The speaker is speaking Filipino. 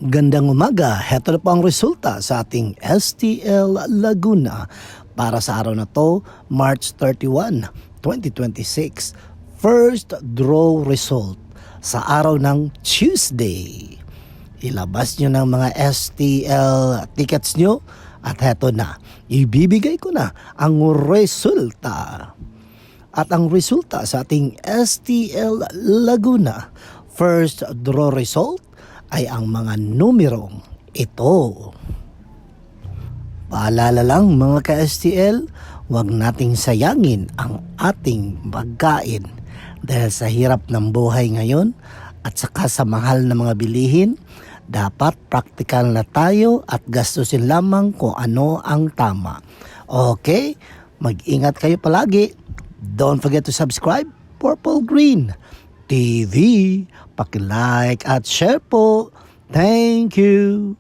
Gandang umaga, heto na po ang resulta sa ating STL Laguna para sa araw na to, March 31, 2026. First draw result sa araw ng Tuesday. Ilabas nyo ng mga STL tickets nyo at heto na, ibibigay ko na ang resulta. At ang resulta sa ating STL Laguna first draw result ay ang mga numerong ito. Paalala lang mga ka-STL, huwag nating sayangin ang ating pagkain dahil sa hirap ng buhay ngayon at saka sa mahal na mga bilihin, dapat practical na tayo at gastusin lamang kung ano ang tama. Okay? Mag-ingat kayo palagi. Don't forget to subscribe, Purple Green TV. Paki-like at share po. Thank you.